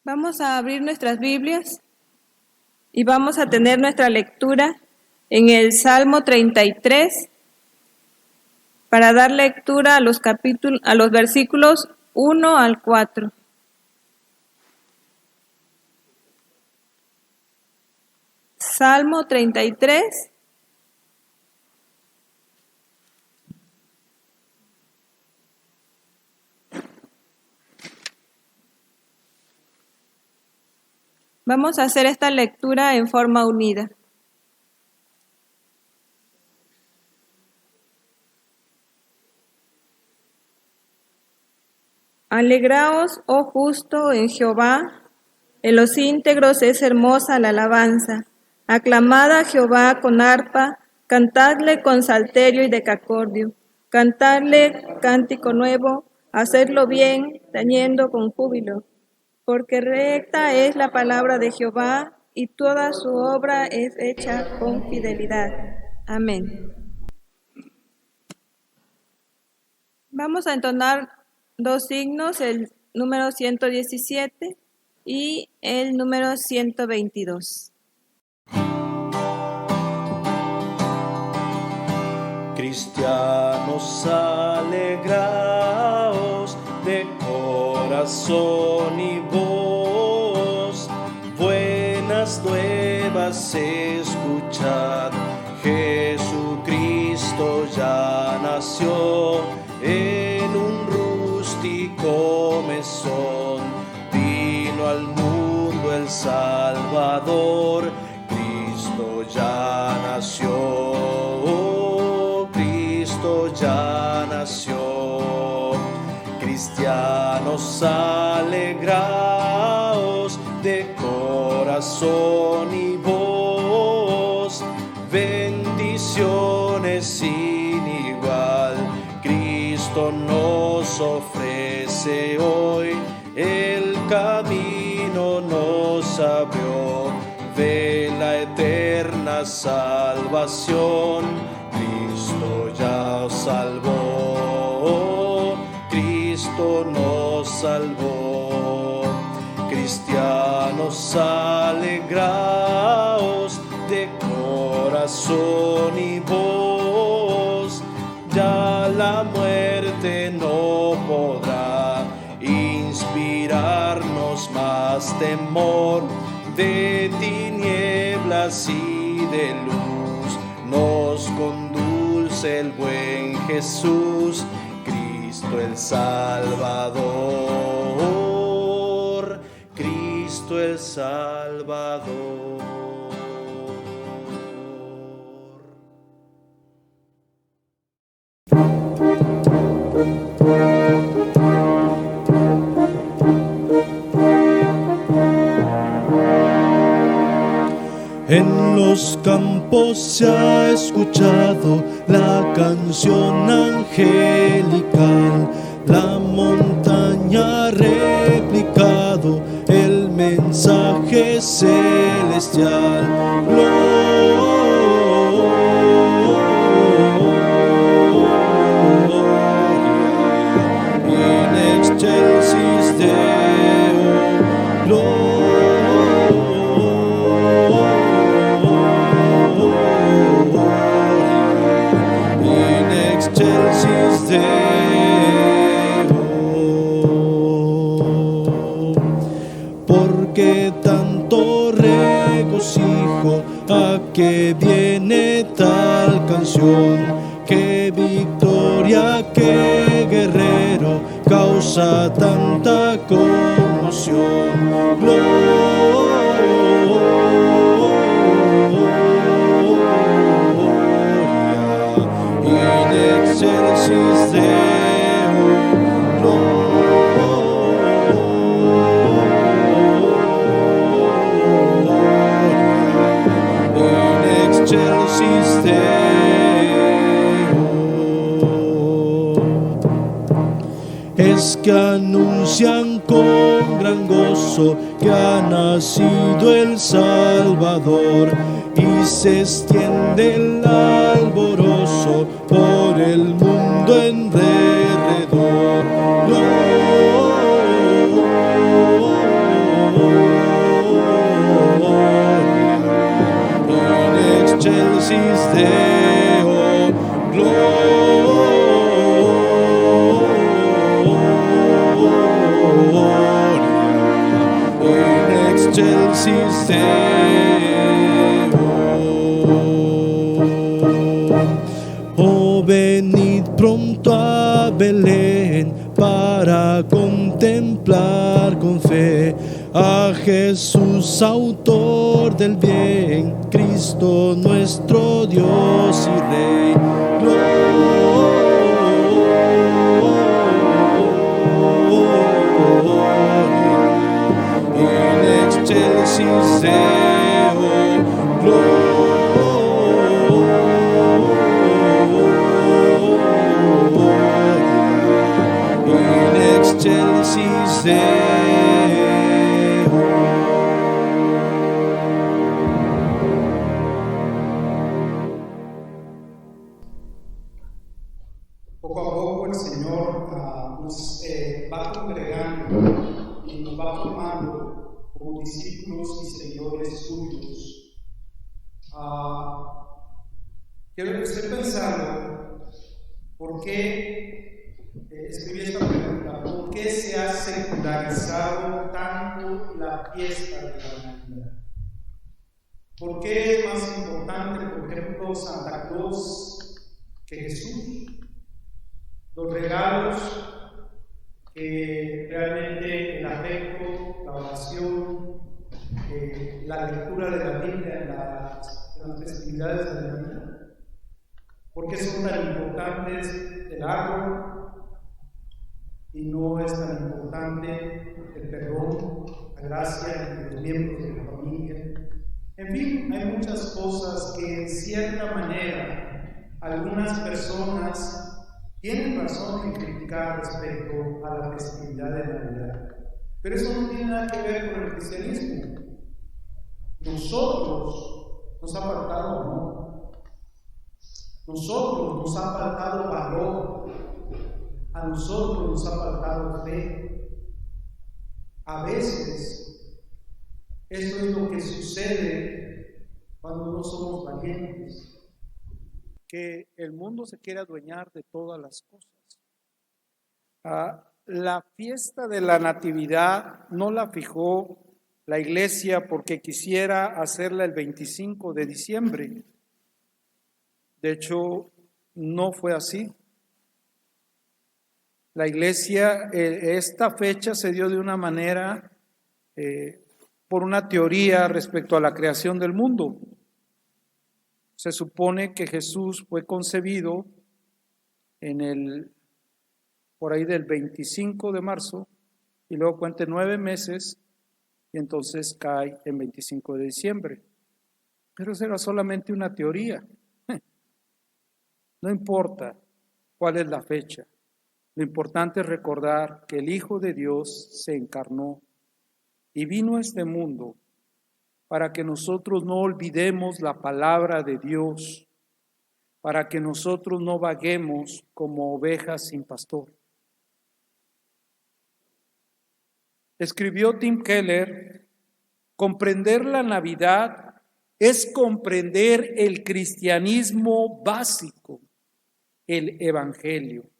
Vamos a abrir nuestras Biblias y vamos a tener nuestra lectura en el Salmo 33 para dar lectura a los versículos 1 al 4. Salmo 33. Vamos a hacer esta lectura en forma unida. Alegraos, oh justo, en Jehová, en los íntegros es hermosa la alabanza. Aclamad a Jehová con arpa, cantadle con salterio y decacordio, cantadle cántico nuevo, hacedlo bien, tañendo con júbilo. Porque recta es la palabra de Jehová, y toda su obra es hecha con fidelidad. Amén. Vamos a entonar dos signos, el número 117 y el número 122. Cristianos, alegraos de corazón y voz, buenas nuevas escuchad, Jesucristo ya nació en un rústico mesón, vino al mundo el Salvador, Cristo ya nació. Ya nació. Cristianos, alegraos de corazón y voz, bendiciones sin igual. Cristo nos ofrece hoy, el camino nos abrió de la eterna salvación. Cristo ya salvó, Cristo nos salvó. Cristianos, alegraos de corazón y voz, ya la muerte no podrá inspirarnos más temor, de tinieblas y de luz nos conduce el buen Jesús, Cristo el Salvador, Cristo el Salvador. En los campos se ha escuchado la canción angelical, la montaña ha replicado el mensaje celestial. Gloria in excelsis Deo, excelsis Deo, porque tanto regocijo a que viene tal canción, que victoria, que guerrero causa tanta conmoción. Excelsis Deo, in excelsis Deo. Es que anuncian con gran gozo que ha nacido el Salvador, y se extiende el alborozo por el mundo en derredor. Gloria Deo, gloria in excelsis Deo. Oh, venid pronto a Belén para contemplar con fe a Jesús, autor del bien, Cristo nuestro Dios y Rey. Gloria in excelsis Deo, gloria in excelsis Deo. Poco a poco el Señor nos va congregando y nos va formando como discípulos y seguidores suyos. Estoy pensando, ¿por qué escribí esta pregunta? ¿Por qué se ha secularizado tanto la fiesta de la Navidad? ¿Por qué es más importante, por ejemplo, Santa Claus que Jesús? Los regalos, realmente el afecto, la oración, la lectura de la Biblia en las festividades de la vida. ¿Por qué son tan importantes el árbol y no es tan importante el perdón, la gracia entre los miembros de la familia? En fin, hay muchas cosas que en cierta manera algunas personas tienen razón en criticar respecto a la festividad de Navidad, pero eso no tiene nada que ver con el cristianismo. Nosotros nos ha faltado amor, nosotros nos ha faltado valor, a nosotros nos ha faltado fe. A veces, esto es lo que sucede cuando no somos valientes. Que el mundo se quiere adueñar de todas las cosas. La fiesta de la Natividad no la fijó la iglesia porque quisiera hacerla el 25 de diciembre. De hecho, no fue así. La iglesia, esta fecha se dio de una manera, por una teoría respecto a la creación del mundo. Se supone que Jesús fue concebido por ahí del 25 de marzo y luego cuente 9 meses y entonces cae en 25 de diciembre. Pero eso era solamente una teoría. No importa cuál es la fecha. Lo importante es recordar que el Hijo de Dios se encarnó y vino a este mundo para que nosotros no olvidemos la palabra de Dios, para que nosotros no vaguemos como ovejas sin pastor. Escribió Tim Keller, comprender la Navidad es comprender el cristianismo básico, el Evangelio.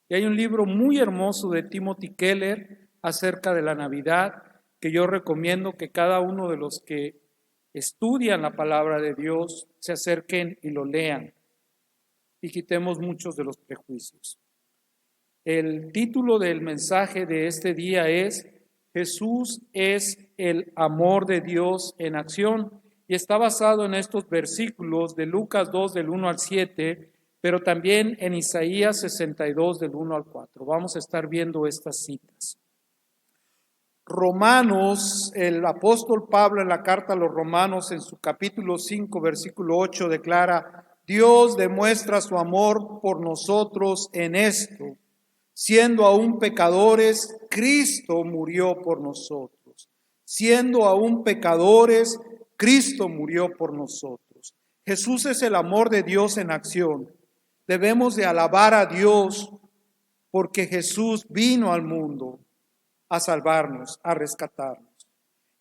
Y hay un libro muy hermoso de Timothy Keller acerca de la Navidad que yo recomiendo que cada uno de los que estudian la palabra de Dios se acerquen y lo lean y quitemos muchos de los prejuicios. El título del mensaje de este día es Jesús es el amor de Dios en acción y está basado en estos versículos de Lucas 2 del 1 al 7, pero también en Isaías 62 del 1 al 4. Vamos a estar viendo estas citas. Romanos, el apóstol Pablo en la carta a los Romanos en su capítulo 5 versículo 8 declara: Dios demuestra su amor por nosotros en esto: siendo aún pecadores, Cristo murió por nosotros. Siendo aún pecadores, Cristo murió por nosotros. Jesús es el amor de Dios en acción. Debemos de alabar a Dios porque Jesús vino al mundo a salvarnos, a rescatarnos.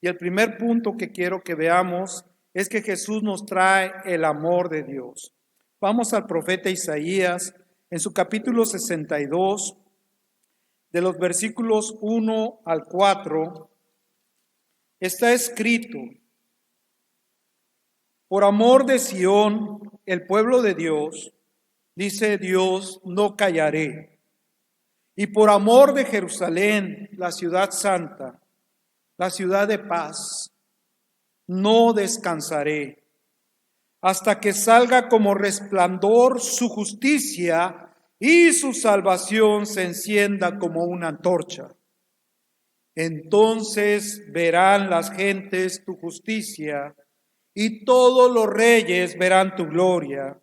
Y el primer punto que quiero que veamos es que Jesús nos trae el amor de Dios. Vamos al profeta Isaías en su capítulo 62, de los versículos 1 al 4, está escrito: por amor de Sión, el pueblo de Dios, dice Dios, no callaré. Y por amor de Jerusalén, la ciudad santa, la ciudad de paz, no descansaré, hasta que salga como resplandor su justicia y su salvación se encienda como una antorcha. Entonces verán las gentes tu justicia y todos los reyes verán tu gloria,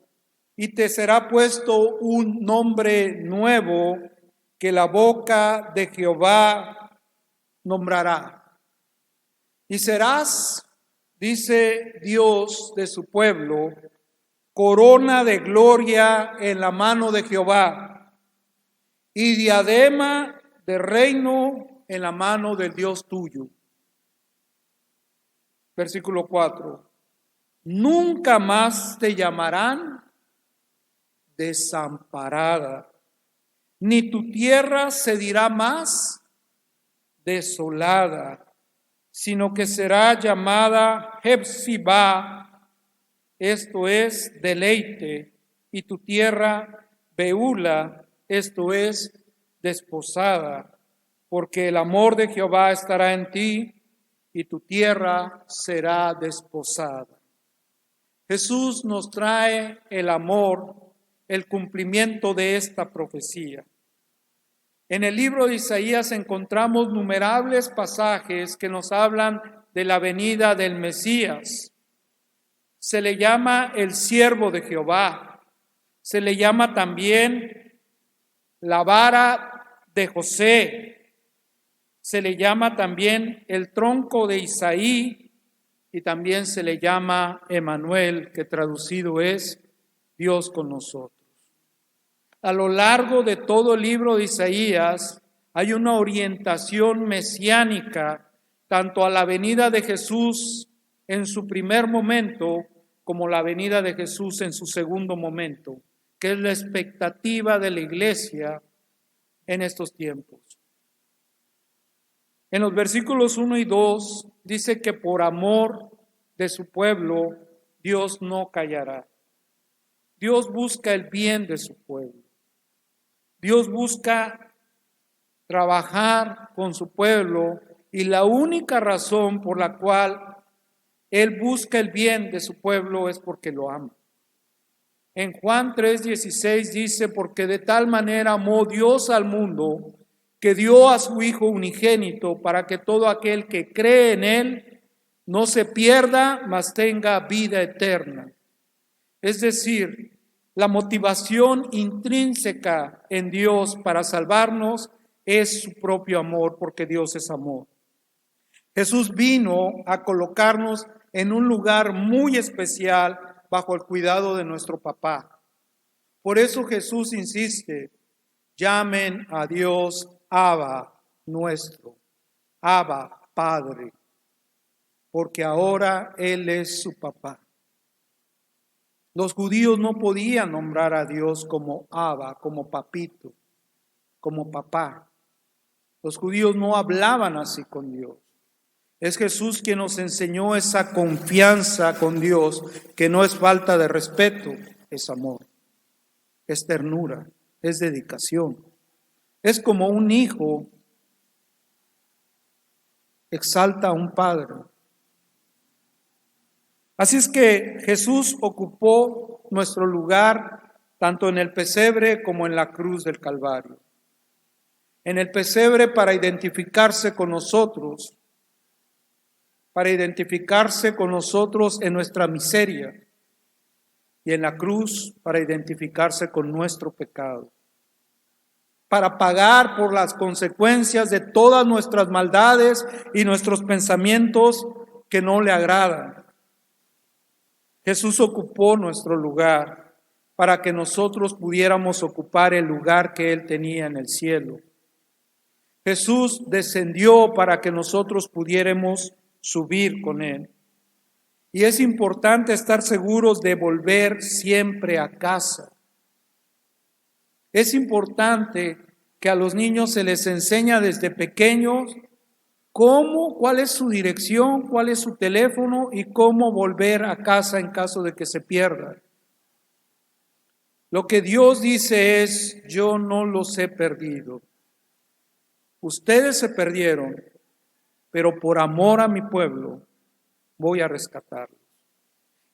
y te será puesto un nombre nuevo que la boca de Jehová nombrará. Y serás, dice Dios de su pueblo, corona de gloria en la mano de Jehová y diadema de reino en la mano del Dios tuyo. Versículo 4. Nunca más te llamarán desamparada, ni tu tierra se dirá más desolada, sino que será llamada Hephzibah, esto es deleite, y tu tierra Beula, esto es desposada, porque el amor de Jehová estará en ti y tu tierra será desposada. Jesús nos trae el amor, el cumplimiento de esta profecía. En el libro de Isaías encontramos innumerables pasajes que nos hablan de la venida del Mesías. Se le llama el siervo de Jehová, se le llama también la vara de José, se le llama también el tronco de Isaí, y también se le llama Emmanuel, que traducido es Dios con nosotros. A lo largo de todo el libro de Isaías hay una orientación mesiánica, tanto a la venida de Jesús en su primer momento, como la venida de Jesús en su segundo momento, que es la expectativa de la iglesia en estos tiempos. En los versículos 1 y 2 dice que por amor de su pueblo Dios no callará. Dios busca el bien de su pueblo. Dios busca trabajar con su pueblo y la única razón por la cual Él busca el bien de su pueblo es porque lo ama. En Juan 3:16 dice, porque de tal manera amó Dios al mundo que dio a su Hijo unigénito para que todo aquel que cree en Él no se pierda, mas tenga vida eterna. Es decir, la motivación intrínseca en Dios para salvarnos es su propio amor, porque Dios es amor. Jesús vino a colocarnos en un lugar muy especial bajo el cuidado de nuestro papá. Por eso Jesús insiste, llamen a Dios Abba nuestro, Abba Padre, porque ahora Él es su papá. Los judíos no podían nombrar a Dios como Abba, como papito, como papá. Los judíos no hablaban así con Dios. Es Jesús quien nos enseñó esa confianza con Dios, que no es falta de respeto, es amor, es ternura, es dedicación. Es como un hijo exalta a un padre. Así es que Jesús ocupó nuestro lugar tanto en el pesebre como en la cruz del Calvario. En el pesebre para identificarse con nosotros en nuestra miseria, y en la cruz para identificarse con nuestro pecado, para pagar por las consecuencias de todas nuestras maldades y nuestros pensamientos que no le agradan. Jesús ocupó nuestro lugar para que nosotros pudiéramos ocupar el lugar que Él tenía en el cielo. Jesús descendió para que nosotros pudiéramos subir con Él. Y es importante estar seguros de volver siempre a casa. Es importante que a los niños se les enseña desde pequeños cuál es su dirección, cuál es su teléfono y cómo volver a casa en caso de que se pierdan. Lo que Dios dice es: yo no los he perdido. Ustedes se perdieron, pero por amor a mi pueblo voy a rescatarlos.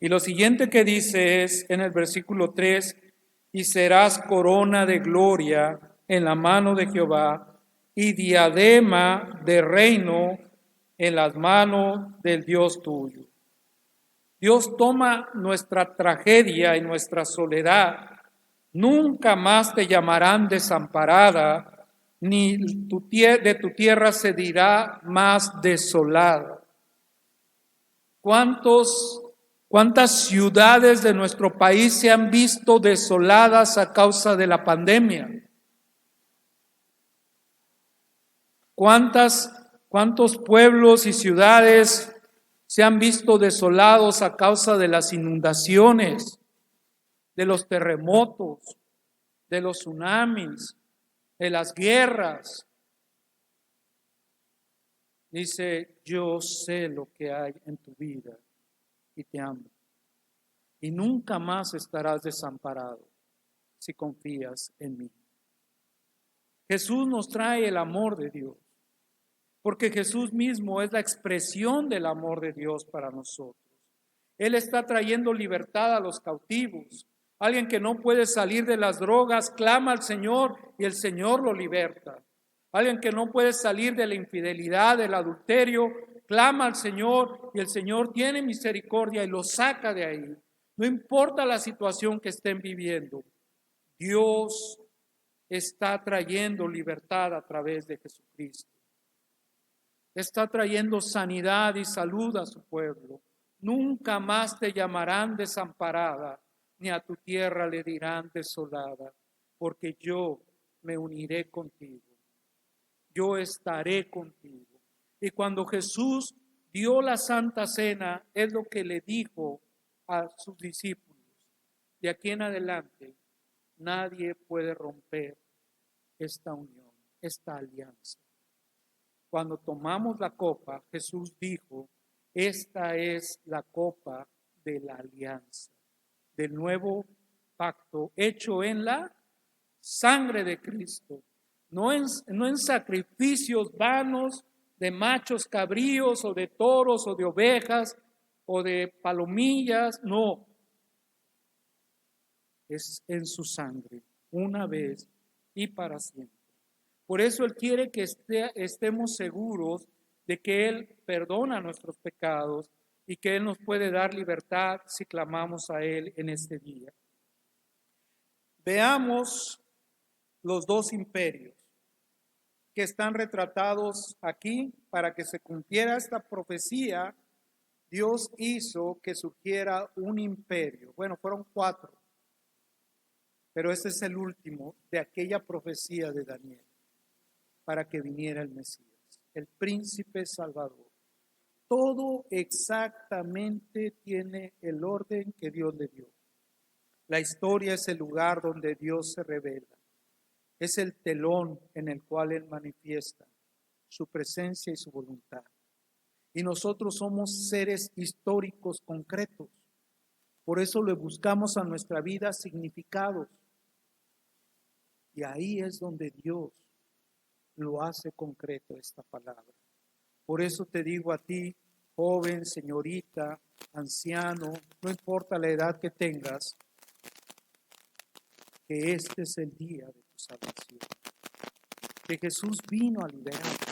Y lo siguiente que dice es en el versículo 3: y serás corona de gloria en la mano de Jehová y diadema de reino en las manos del Dios tuyo. Dios toma nuestra tragedia y nuestra soledad. Nunca más te llamarán desamparada, ni de tu tierra se dirá más desolada. ¿Cuántas ciudades de nuestro país se han visto desoladas a causa de la pandemia? ¿Cuántos pueblos y ciudades se han visto desolados a causa de las inundaciones, de los terremotos, de los tsunamis, de las guerras? Dice: yo sé lo que hay en tu vida y te amo. Y nunca más estarás desamparado si confías en mí. Jesús nos trae el amor de Dios, porque Jesús mismo es la expresión del amor de Dios para nosotros. Él está trayendo libertad a los cautivos. Alguien que no puede salir de las drogas clama al Señor y el Señor lo liberta. Alguien que no puede salir de la infidelidad, del adulterio, clama al Señor y el Señor tiene misericordia y lo saca de ahí. No importa la situación que estén viviendo, Dios está trayendo libertad a través de Jesucristo. Está trayendo sanidad y salud a su pueblo. Nunca más te llamarán desamparada, ni a tu tierra le dirán desolada, porque yo me uniré contigo. Yo estaré contigo. Y cuando Jesús dio la Santa Cena, es lo que le dijo a sus discípulos: de aquí en adelante nadie puede romper esta unión, esta alianza. Cuando tomamos la copa, Jesús dijo: esta es la copa de la alianza, del nuevo pacto hecho en la sangre de Cristo, no en sacrificios vanos de machos cabríos o de toros o de ovejas o de palomillas, no, es en su sangre, una vez y para siempre. Por eso Él quiere que estemos seguros de que Él perdona nuestros pecados y que Él nos puede dar libertad si clamamos a Él en este día. Veamos los dos imperios que están retratados aquí. Para que se cumpliera esta profecía, Dios hizo que surgiera un imperio. Bueno, fueron 4, pero este es el último de aquella profecía de Daniel, para que viniera el Mesías, el príncipe salvador. Todo exactamente tiene el orden que Dios le dio. La historia es el lugar donde Dios se revela. Es el telón en el cual Él manifiesta su presencia y su voluntad. Y nosotros somos seres históricos concretos. Por eso le buscamos a nuestra vida significados. Y ahí es donde Dios lo hace concreto esta palabra. Por eso te digo a ti, joven, señorita, anciano, no importa la edad que tengas, que este es el día de tu salvación. Que Jesús vino a liberarte.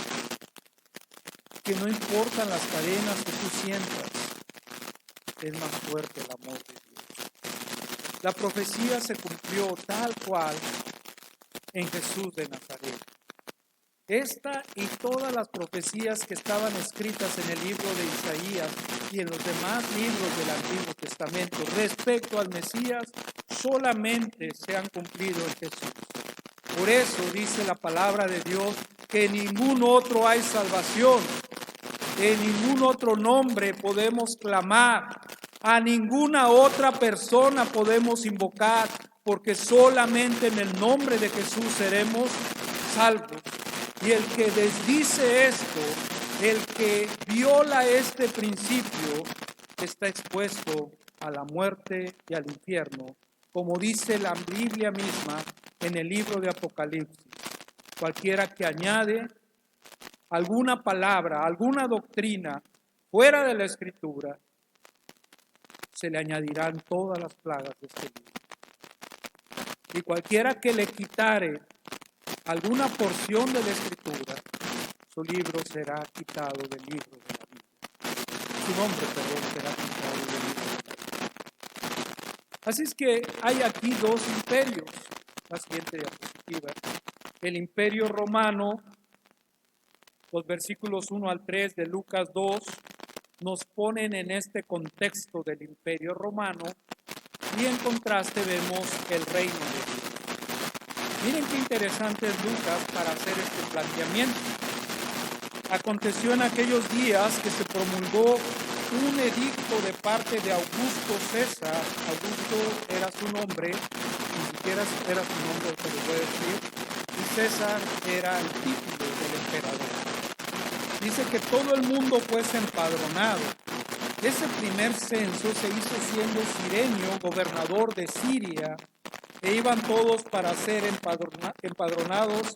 Que no importan las cadenas que tú sientas, es más fuerte el amor de Dios. La profecía se cumplió tal cual en Jesús de Nazaret. Esta y todas las profecías que estaban escritas en el libro de Isaías y en los demás libros del Antiguo Testamento respecto al Mesías solamente se han cumplido en Jesús. Por eso dice la palabra de Dios que en ningún otro hay salvación, En ningún otro nombre podemos clamar, a ninguna otra persona podemos invocar, porque solamente en el nombre de Jesús seremos salvos. Y el que desdice esto, el que viola este principio, está expuesto a la muerte y al infierno, como dice la Biblia misma en el libro de Apocalipsis. Cualquiera que añade alguna palabra, alguna doctrina fuera de la Escritura, se le añadirán todas las plagas de este libro. Y cualquiera que le quitare alguna porción de la Escritura, su libro será quitado del libro de la Biblia. Su nombre, perdón, será quitado del libro de la Biblia. Así es que hay aquí dos imperios. La siguiente diapositiva. El imperio romano, los versículos 1 al 3 de Lucas 2, nos ponen en este contexto del imperio romano y en contraste vemos el reino de Dios. Miren qué interesante es Lucas para hacer este planteamiento. Aconteció en aquellos días que se promulgó un edicto de parte de Augusto César. Augusto era su nombre, ni siquiera era su nombre, se lo voy a decir, y César era el título del emperador. Dice que todo el mundo fuese empadronado. Ese primer censo se hizo siendo Cirenio gobernador de Siria, e iban todos para ser empadronados,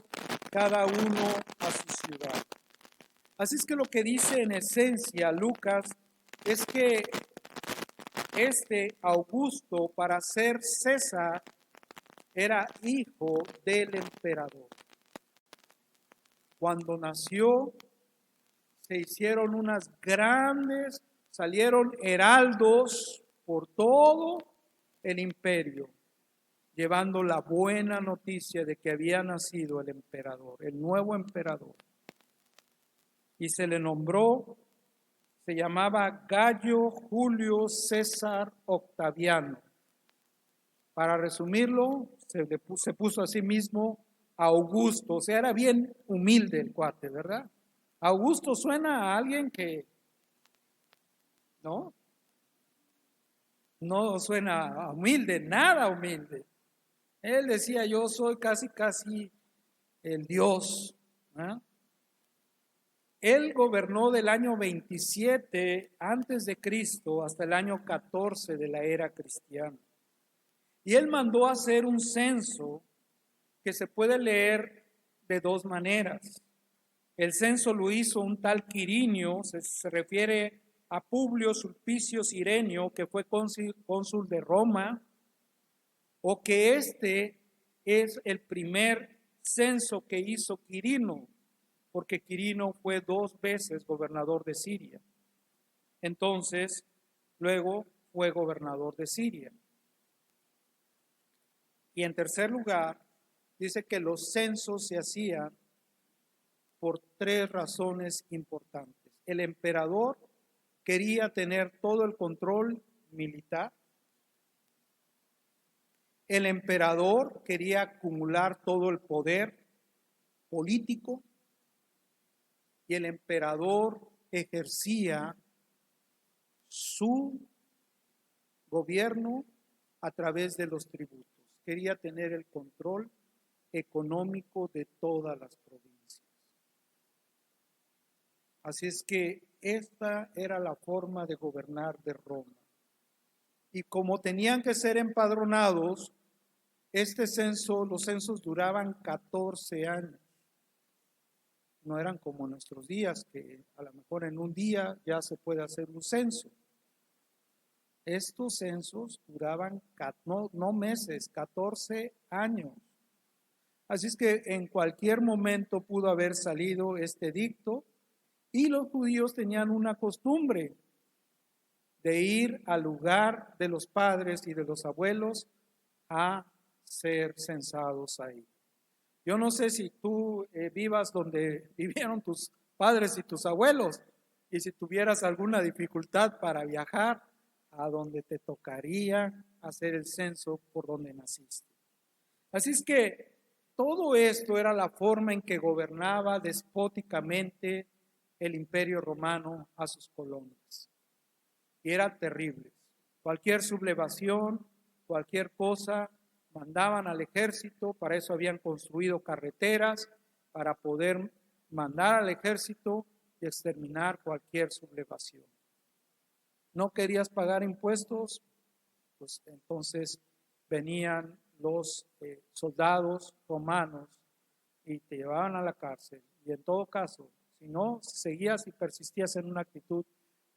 cada uno a su ciudad. Así es que lo que dice en esencia Lucas es que este Augusto, para ser César, era hijo del emperador. Cuando nació, se hicieron unas grandes, salieron heraldos por todo el imperio, llevando la buena noticia de que había nacido el emperador, el nuevo emperador. Y se le nombró, se llamaba Gallo Julio César Octaviano. Para resumirlo, se puso a sí mismo Augusto, o sea, era bien humilde el cuate, ¿verdad? Augusto suena a alguien que, no suena a humilde, nada humilde. Él decía, yo soy casi el Dios. ¿Eh? Él gobernó del año 27 antes de Cristo hasta el año 14 de la era cristiana. Y él mandó a hacer un censo que se puede leer de dos maneras. El censo lo hizo un tal Quirinio, se refiere a Publio Sulpicio Cirenio, que fue cónsul de Roma, o que este es el primer censo que hizo Quirino, porque Quirino fue 2 veces gobernador de Siria. Entonces, luego fue gobernador de Siria. Y en tercer lugar, dice que los censos se hacían por 3 razones importantes. El emperador quería tener todo el control militar. El emperador quería acumular todo el poder político. Y el emperador ejercía su gobierno a través de los tributos. Quería tener el control económico de todas las provincias. Así es que esta era la forma de gobernar de Roma. Y como tenían que ser empadronados, los censos duraban 14 años. No eran como nuestros días, que a lo mejor en un día ya se puede hacer un censo. Estos censos duraban no meses, 14 años. Así es que en cualquier momento pudo haber salido este edicto, y los judíos tenían una costumbre de ir al lugar de los padres y de los abuelos a ser censados ahí. Yo no sé si tú vivas donde vivieron tus padres y tus abuelos, y si tuvieras alguna dificultad para viajar a donde te tocaría hacer el censo por donde naciste. Así es que todo esto era la forma en que gobernaba despóticamente el Imperio Romano a sus colonias. Y era terrible. Cualquier sublevación, cualquier cosa, mandaban al ejército, para eso habían construido carreteras, para poder mandar al ejército y exterminar cualquier sublevación. ¿No querías pagar impuestos? Pues entonces venían los soldados romanos y te llevaban a la cárcel. Y en todo caso, si no seguías y persistías en una actitud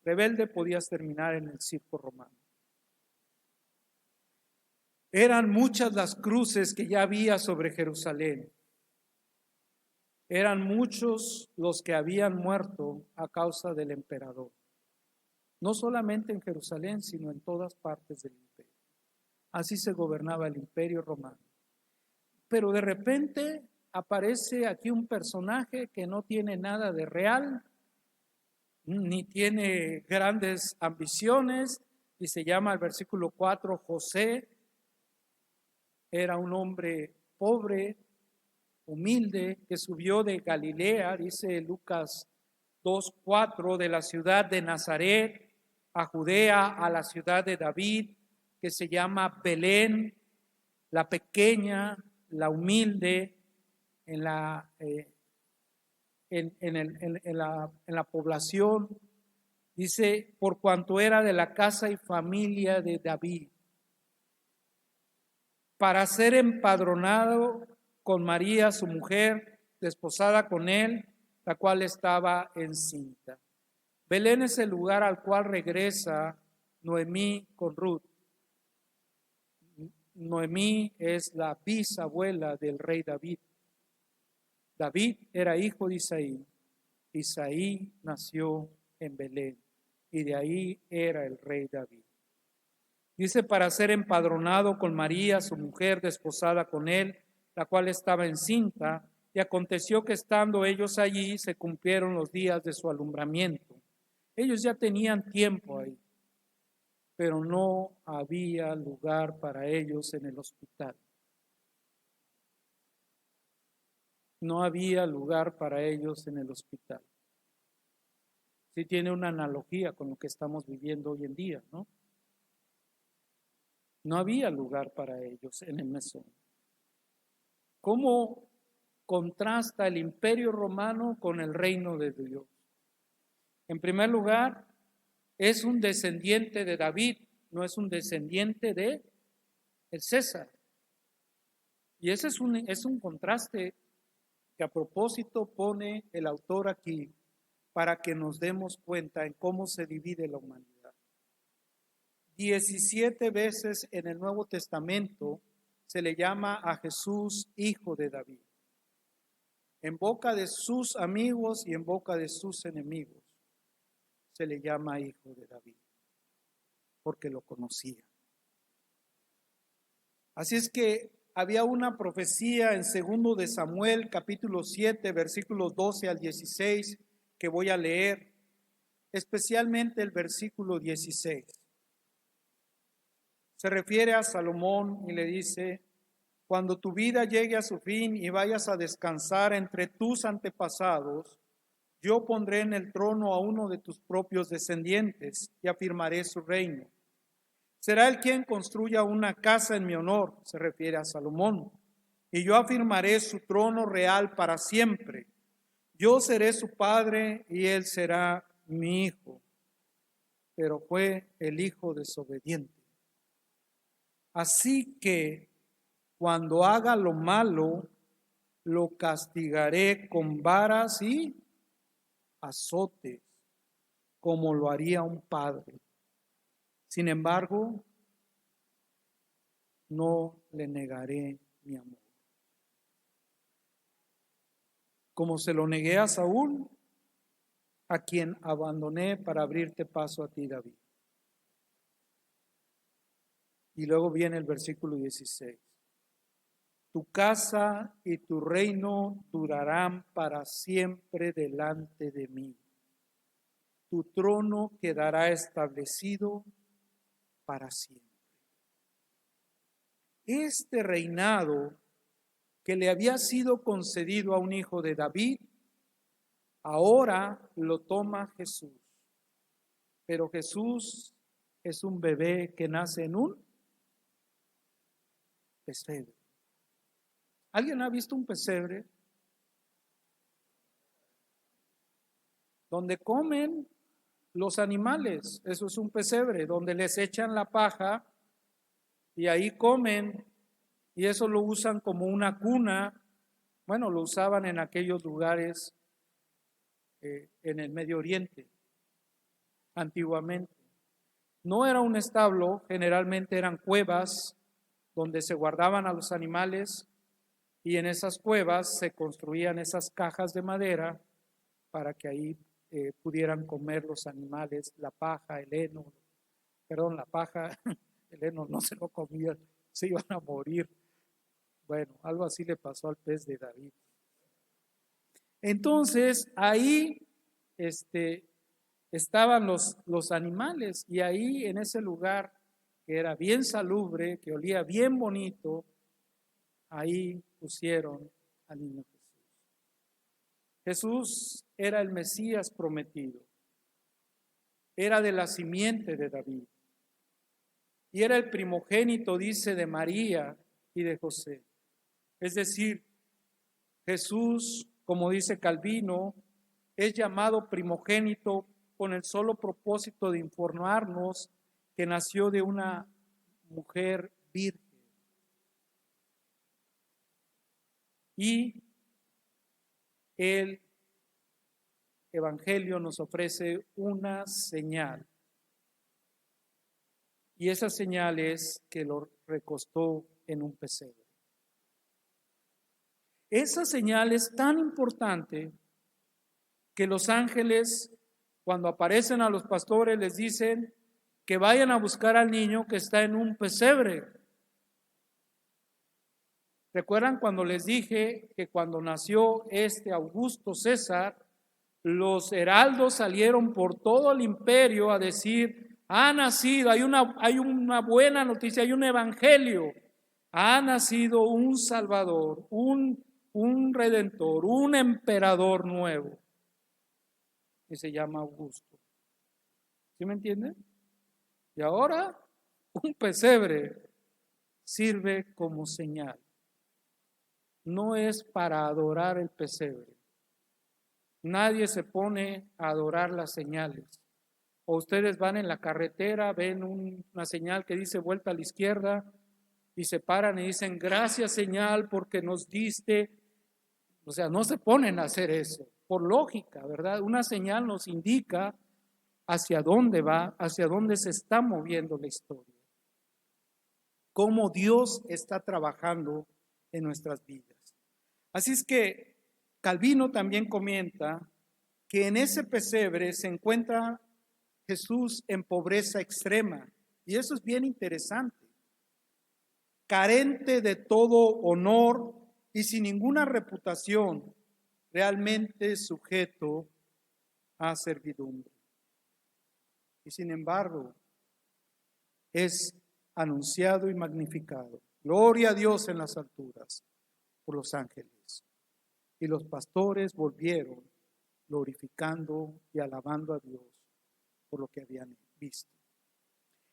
rebelde, podías terminar en el circo romano. Eran muchas las cruces que ya había sobre Jerusalén. Eran muchos los que habían muerto a causa del emperador. No solamente en Jerusalén, sino en todas partes del imperio. Así se gobernaba el Imperio Romano. Pero de repente aparece aquí un personaje que no tiene nada de real, ni tiene grandes ambiciones, y se llama el versículo 4 José. Era un hombre pobre, humilde, que subió de Galilea, dice Lucas 2:4, de la ciudad de Nazaret a Judea, a la ciudad de David, que se llama Belén, la pequeña, la humilde, en la población. Dice, por cuanto era de la casa y familia de David, para ser empadronado con María, su mujer, desposada con él, la cual estaba encinta. Belén es el lugar al cual regresa Noemí con Ruth. Noemí es la bisabuela del rey David. David era hijo de Isaí. Isaí nació en Belén y de ahí era el rey David. Dice, para ser empadronado con María, su mujer, desposada con él, la cual estaba encinta, y aconteció que estando ellos allí, se cumplieron los días de su alumbramiento. Ellos ya tenían tiempo ahí, pero no había lugar para ellos en el hospital. No había lugar para ellos en el hospital. Sí tiene una analogía con lo que estamos viviendo hoy en día, ¿no? No había lugar para ellos en el mesón. ¿Cómo contrasta el Imperio Romano con el reino de Dios? En primer lugar, es un descendiente de David, no es un descendiente de el César. Y ese es un contraste que a propósito pone el autor aquí para que nos demos cuenta en cómo se divide la humanidad. 17 veces en el Nuevo Testamento se le llama a Jesús hijo de David. En boca de sus amigos y en boca de sus enemigos se le llama hijo de David, porque lo conocía. Así es que había una profecía en 2 de Samuel, capítulo 7, versículos 12 al 16, que voy a leer, especialmente el versículo 16. Se refiere a Salomón y le dice, cuando tu vida llegue a su fin y vayas a descansar entre tus antepasados, yo pondré en el trono a uno de tus propios descendientes y afirmaré su reino. Será él quien construya una casa en mi honor, se refiere a Salomón, y yo afirmaré su trono real para siempre. Yo seré su padre y él será mi hijo. Pero fue el hijo desobediente. Así que cuando haga lo malo, lo castigaré con varas y azotes, como lo haría un padre. Sin embargo, no le negaré mi amor. Como se lo negué a Saúl, a quien abandoné para abrirte paso a ti, David. Y luego viene el versículo 16. Tu casa y tu reino durarán para siempre delante de mí. Tu trono quedará establecido para siempre. Este reinado que le había sido concedido a un hijo de David Ahora lo toma Jesús, pero Jesús es un bebé que nace en un pesebre. ¿Alguien ha visto un pesebre? Donde comen los animales, eso es un pesebre, donde les echan la paja y ahí comen, y eso lo usan como una cuna. Bueno, lo usaban en aquellos lugares en el Medio Oriente, antiguamente. No era un establo, generalmente eran cuevas donde se guardaban a los animales, y en esas cuevas se construían esas cajas de madera para que ahí pudieran comer los animales la paja, el heno. Perdón, la paja, el heno no se lo comían, se iban a morir. Bueno, algo así le pasó al pez de David. Entonces, ahí estaban los animales, y ahí en ese lugar que era bien salubre, que olía bien bonito, ahí pusieron al niño Jesús. Jesús era el Mesías prometido, era de la simiente de David, y era el primogénito, dice, de María y de José. Es decir, Jesús, como dice Calvino, es llamado primogénito con el solo propósito de informarnos que nació de una mujer virgen. Y el Evangelio nos ofrece una señal. Y esa señal es que lo recostó en un pesebre. Esa señal es tan importante que los ángeles, cuando aparecen a los pastores, les dicen que vayan a buscar al niño que está en un pesebre. ¿Recuerdan cuando les dije que cuando nació Augusto César, los heraldos salieron por todo el imperio a decir: ha nacido, hay una buena noticia, hay un evangelio, ha nacido un Salvador, un Redentor, un emperador nuevo, que se llama Augusto? ¿Sí me entienden? Y ahora un pesebre sirve como señal. No es para adorar el pesebre. Nadie se pone a adorar las señales. O ustedes van en la carretera, ven una señal que dice vuelta a la izquierda y se paran y dicen: gracias, señal, porque nos diste. O sea, no se ponen a hacer eso, por lógica, ¿verdad? Una señal nos indica hacia dónde va, hacia dónde se está moviendo la historia. Cómo Dios está trabajando en nuestras vidas. Así es que Calvino también comenta que en ese pesebre se encuentra Jesús en pobreza extrema, y eso es bien interesante, carente de todo honor y sin ninguna reputación, realmente sujeto a servidumbre. Y sin embargo, es anunciado y magnificado. Gloria a Dios en las alturas por los ángeles. Y los pastores volvieron glorificando y alabando a Dios por lo que habían visto.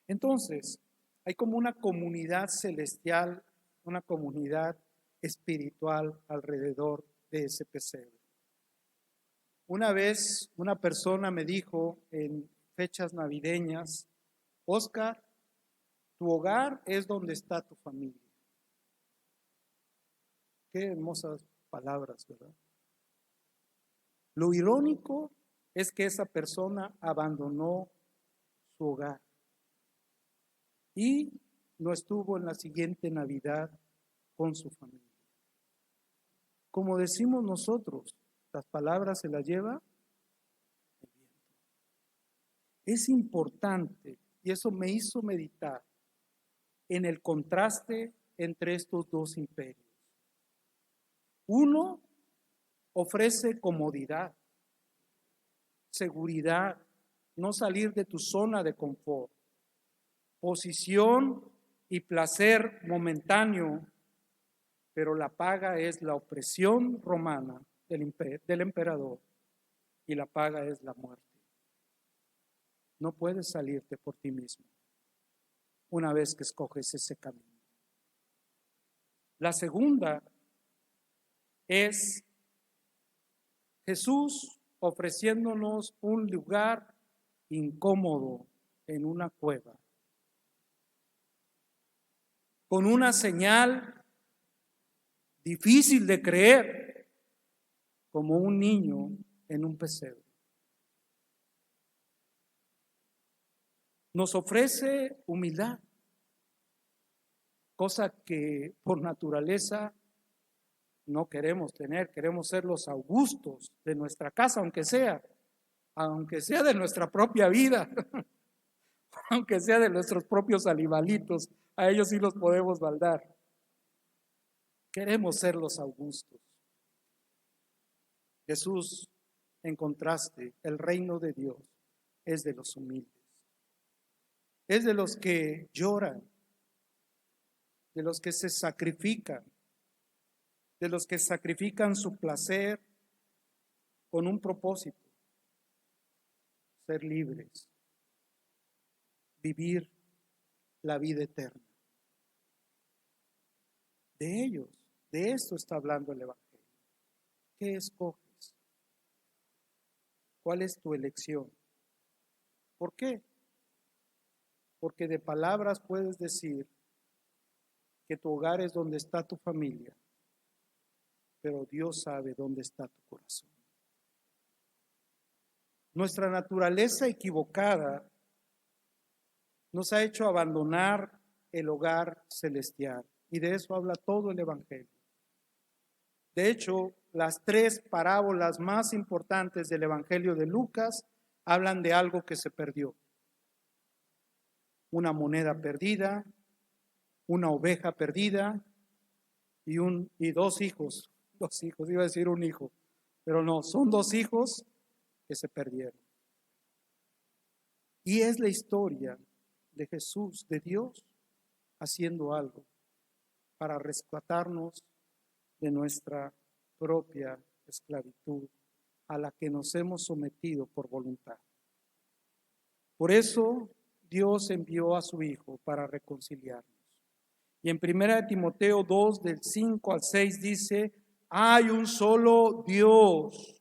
Entonces, hay como una comunidad celestial, una comunidad espiritual alrededor de ese pesebre. Una vez una persona me dijo en fechas navideñas: Oscar, tu hogar es donde está tu familia. Qué hermosas palabras, ¿verdad? Lo irónico es que esa persona abandonó su hogar y no estuvo en la siguiente Navidad con su familia. Como decimos nosotros, las palabras se las lleva el viento. Es importante, y eso me hizo meditar en el contraste entre estos dos imperios. Uno ofrece comodidad, seguridad, no salir de tu zona de confort, posición y placer momentáneo, pero la paga es la opresión romana del emperador y la paga es la muerte. No puedes salirte por ti mismo una vez que escoges ese camino. La segunda es Jesús ofreciéndonos un lugar incómodo en una cueva, con una señal difícil de creer, como un niño en un pesebre. Nos ofrece humildad, cosa que por naturaleza no queremos tener. Queremos ser los augustos de nuestra casa, aunque sea de nuestra propia vida, aunque sea de nuestros propios animalitos, a ellos sí los podemos baldar. Queremos ser los augustos. Jesús, en contraste, el reino de Dios es de los humildes, es de los que lloran, de los que se sacrifican, de los que sacrifican su placer con un propósito: ser libres, vivir la vida eterna. De ellos, de esto está hablando el Evangelio. ¿Qué escoges? ¿Cuál es tu elección? ¿Por qué? Porque de palabras puedes decir que tu hogar es donde está tu familia, pero Dios sabe dónde está tu corazón. Nuestra naturaleza equivocada nos ha hecho abandonar el hogar celestial, y de eso habla todo el Evangelio. De hecho, las 3 parábolas más importantes del Evangelio de Lucas hablan de algo que se perdió: una moneda perdida, una oveja perdida y 2 hijos. 2 hijos, iba a decir un hijo, pero no, son 2 hijos que se perdieron. Y es la historia de Jesús, de Dios, haciendo algo para rescatarnos de nuestra propia esclavitud a la que nos hemos sometido por voluntad. Por eso Dios envió a su Hijo para reconciliarnos. Y en 1 Timoteo 2, del 5 al 6 dice: hay un solo Dios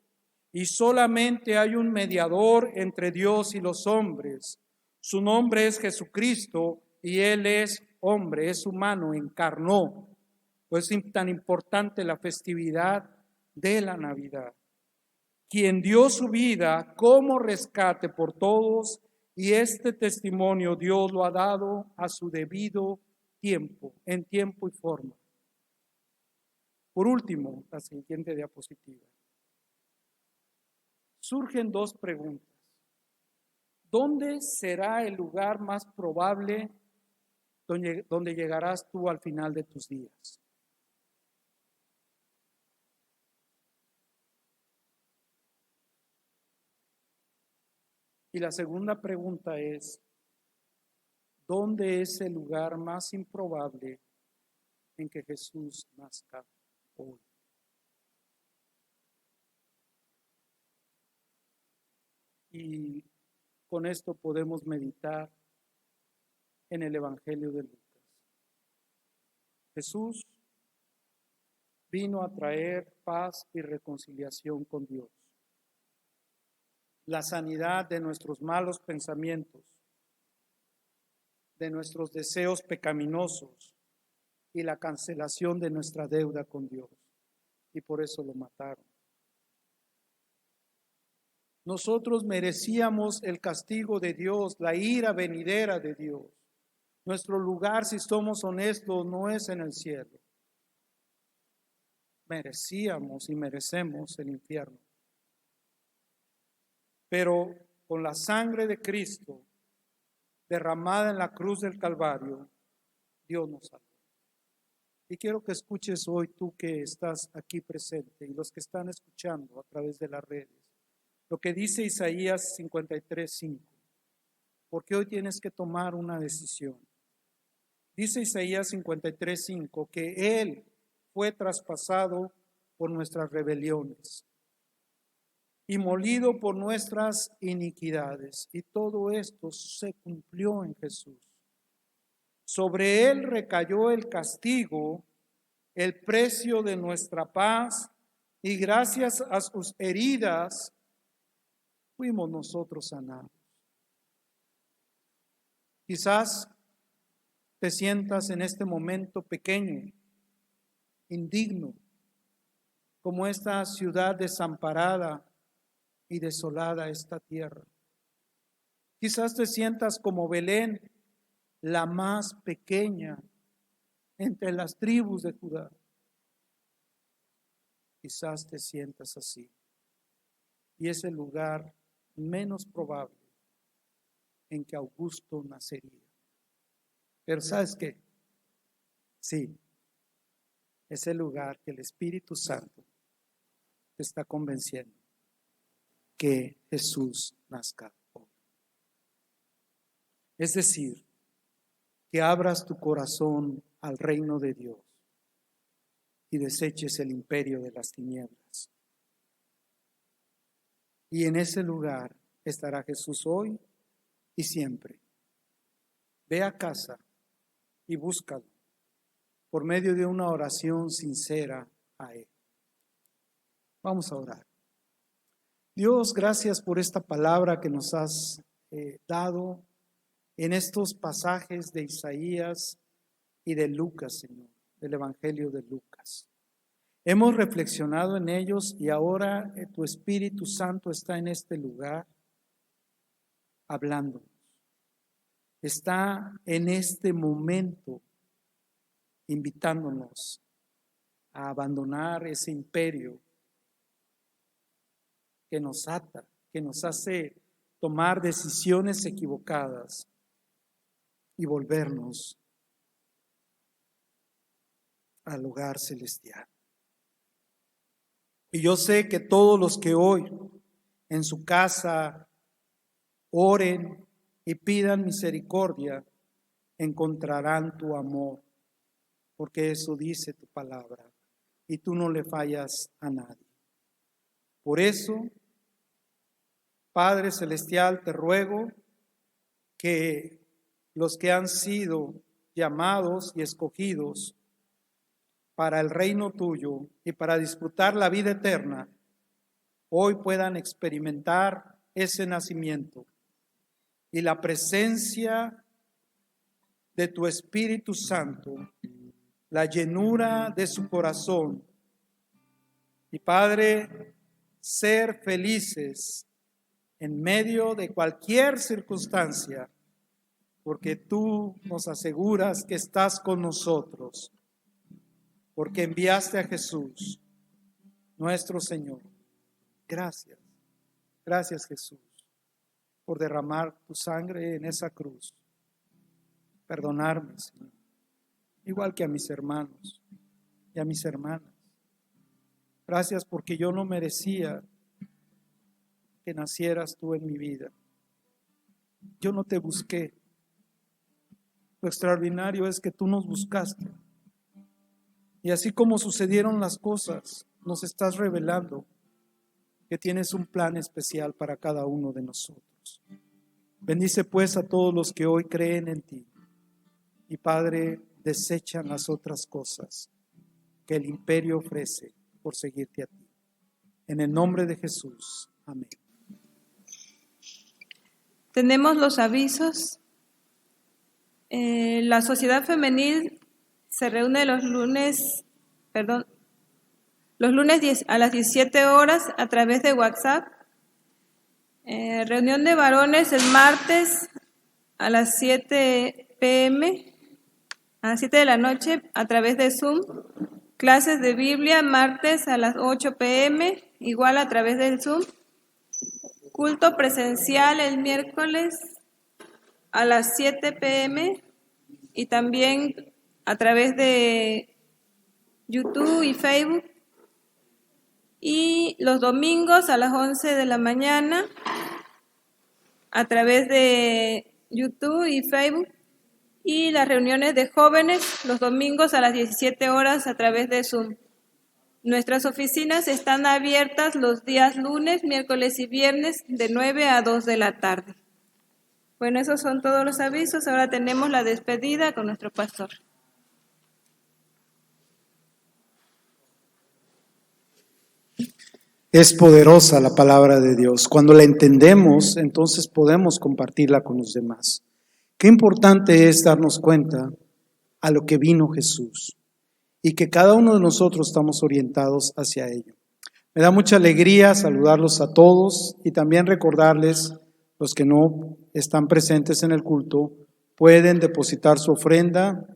y solamente hay un mediador entre Dios y los hombres. Su nombre es Jesucristo y Él es hombre, es humano, encarnó. Pues es tan importante la festividad de la Navidad. Quien dio su vida como rescate por todos, y este testimonio Dios lo ha dado a su debido tiempo, en tiempo y forma. Por último, la siguiente diapositiva. Surgen 2 preguntas. ¿Dónde será el lugar más probable donde llegarás tú al final de tus días? Y la segunda pregunta es: ¿dónde es el lugar más improbable en que Jesús nazca hoy? Y con esto podemos meditar en el Evangelio de Lucas. Jesús vino a traer paz y reconciliación con Dios, la sanidad de nuestros malos pensamientos, de nuestros deseos pecaminosos y la cancelación de nuestra deuda con Dios. Y por eso lo mataron. Nosotros merecíamos el castigo de Dios, la ira venidera de Dios. Nuestro lugar, si somos honestos, no es en el cielo. Merecíamos y merecemos el infierno. Pero con la sangre de Cristo derramada en la cruz del Calvario, Dios nos salvó. Y quiero que escuches hoy, tú que estás aquí presente y los que están escuchando a través de las redes, lo que dice Isaías 53:5, porque hoy tienes que tomar una decisión. Dice Isaías 53:5 que Él fue traspasado por nuestras rebeliones, y molido por nuestras iniquidades. Y todo esto se cumplió en Jesús. Sobre él recayó el castigo, el precio de nuestra paz, y gracias a sus heridas fuimos nosotros sanados. Quizás te sientas en este momento pequeño, indigno, como esta ciudad desamparada y desolada esta tierra. Quizás te sientas como Belén, la más pequeña entre las tribus de Judá. Quizás te sientas así. Y es el lugar menos probable en que Augusto nacería. Pero ¿sabes qué? Sí, es el lugar que el Espíritu Santo te está convenciendo que Jesús nazca hoy. Es decir, que abras tu corazón al reino de Dios y deseches el imperio de las tinieblas. Y en ese lugar estará Jesús hoy y siempre. Ve a casa y búscalo por medio de una oración sincera a Él. Vamos a orar. Dios, gracias por esta palabra que nos has dado en estos pasajes de Isaías y de Lucas, Señor, del Evangelio de Lucas. Hemos reflexionado en ellos y ahora tu Espíritu Santo está en este lugar hablándonos. Está en este momento invitándonos a abandonar ese imperio que nos ata, que nos hace tomar decisiones equivocadas y volvernos al hogar celestial. Y yo sé que todos los que hoy en su casa oren y pidan misericordia, encontrarán tu amor, porque eso dice tu palabra, y tú no le fallas a nadie. Por eso, Padre Celestial, te ruego que los que han sido llamados y escogidos para el reino tuyo y para disfrutar la vida eterna, hoy puedan experimentar ese nacimiento y la presencia de tu Espíritu Santo, la llenura de su corazón. Y Padre, ser felices en medio de cualquier circunstancia, porque tú nos aseguras que estás con nosotros, porque enviaste a Jesús, nuestro Señor. Gracias, gracias Jesús, por derramar tu sangre en esa cruz. Perdonarme, Señor, igual que a mis hermanos y a mis hermanas. Gracias porque yo no merecía que nacieras tú en mi vida. Yo no te busqué. Lo extraordinario es que tú nos buscaste. Y así como sucedieron las cosas, nos estás revelando que tienes un plan especial para cada uno de nosotros. Bendice pues a todos los que hoy creen en ti. Y Padre, desechan las otras cosas que el imperio ofrece por seguirte a ti. En el nombre de Jesús. Amén. Tenemos los avisos. La Sociedad Femenil se reúne los lunes a las 17 horas a través de WhatsApp. Reunión de varones el martes a las 7 p.m., a las 7 de la noche a través de Zoom. Clases de Biblia martes a las 8 p.m., igual a través del Zoom. Culto presencial el miércoles a las 7 p.m. y también a través de YouTube y Facebook. Y los domingos a las 11 de la mañana a través de YouTube y Facebook. Y las reuniones de jóvenes los domingos a las 17 horas a través de Zoom. Nuestras oficinas están abiertas los días lunes, miércoles y viernes de 9 a 2 de la tarde. Bueno, esos son todos los avisos. Ahora tenemos la despedida con nuestro pastor. Es poderosa la palabra de Dios. Cuando la entendemos, entonces podemos compartirla con los demás. Qué importante es darnos cuenta a lo que vino Jesús y que cada uno de nosotros estamos orientados hacia ello. Me da mucha alegría saludarlos a todos y también recordarles, los que no están presentes en el culto, pueden depositar su ofrenda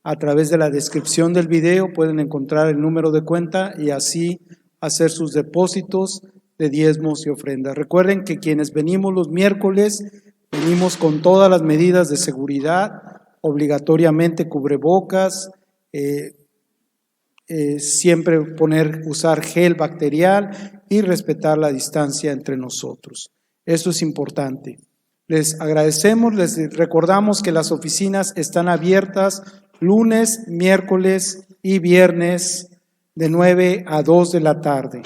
a través de la descripción del video, pueden encontrar el número de cuenta y así hacer sus depósitos de diezmos y ofrendas. Recuerden que quienes venimos los miércoles, venimos con todas las medidas de seguridad, obligatoriamente cubrebocas, siempre usar gel bacterial y respetar la distancia entre nosotros. Eso es importante. Les agradecemos, les recordamos que las oficinas están abiertas lunes, miércoles y viernes de 9 a 2 de la tarde.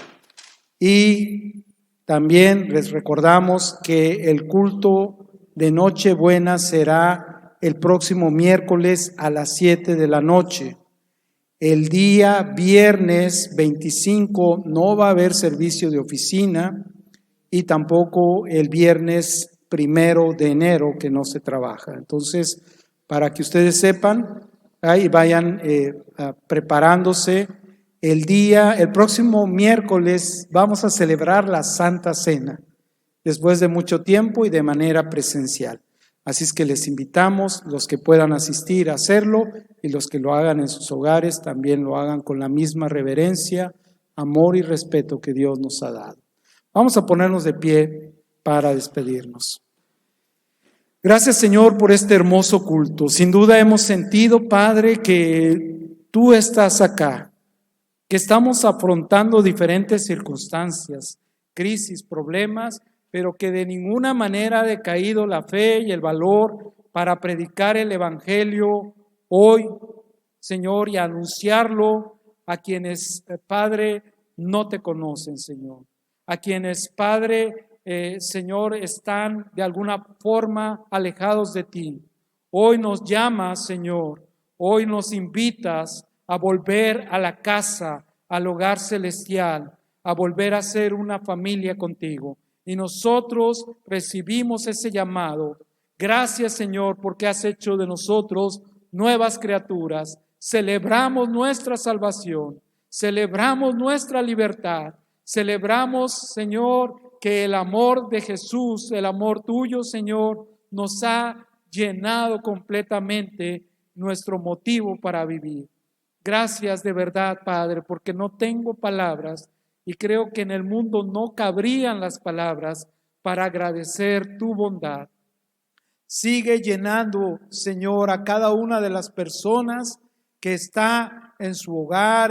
Y también les recordamos que el culto de Nochebuena será el próximo miércoles a las 7 de la noche. El día viernes 25 no va a haber servicio de oficina y tampoco el viernes 1 de enero que no se trabaja. Entonces, para que ustedes sepan, ahí vayan preparándose. El próximo miércoles vamos a celebrar la Santa Cena, después de mucho tiempo y de manera presencial. Así es que les invitamos, los que puedan asistir a hacerlo y los que lo hagan en sus hogares, también lo hagan con la misma reverencia, amor y respeto que Dios nos ha dado. Vamos a ponernos de pie para despedirnos. Gracias, Señor, por este hermoso culto. Sin duda hemos sentido, Padre, que tú estás acá, que estamos afrontando diferentes circunstancias, crisis, problemas, pero que de ninguna manera ha decaído la fe y el valor para predicar el Evangelio hoy, Señor, y anunciarlo a quienes, Padre, no te conocen, Señor. A quienes, Padre, Señor, están de alguna forma alejados de ti. Hoy nos llamas, Señor, hoy nos invitas a volver a la casa, al hogar celestial, a volver a ser una familia contigo. Y nosotros recibimos ese llamado. Gracias, Señor, porque has hecho de nosotros nuevas criaturas. Celebramos nuestra salvación, celebramos nuestra libertad, celebramos, Señor, que el amor de Jesús, el amor tuyo, Señor, nos ha llenado completamente nuestro motivo para vivir. Gracias de verdad, Padre, porque no tengo palabras y creo que en el mundo no cabrían las palabras para agradecer tu bondad. Sigue llenando, Señor, a cada una de las personas que está en su hogar,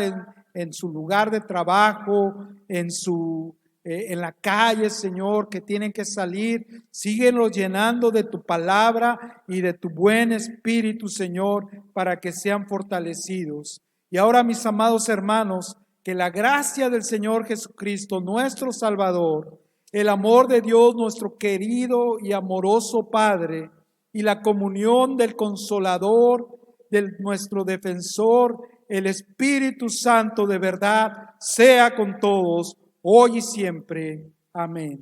en su lugar de trabajo, en la calle, Señor, que tienen que salir. Síguelos llenando de tu palabra y de tu buen espíritu, Señor, para que sean fortalecidos. Y ahora, mis amados hermanos, que la gracia del Señor Jesucristo, nuestro Salvador, el amor de Dios, nuestro querido y amoroso Padre, y la comunión del Consolador, de nuestro Defensor, el Espíritu Santo de verdad, sea con todos, hoy y siempre. Amén.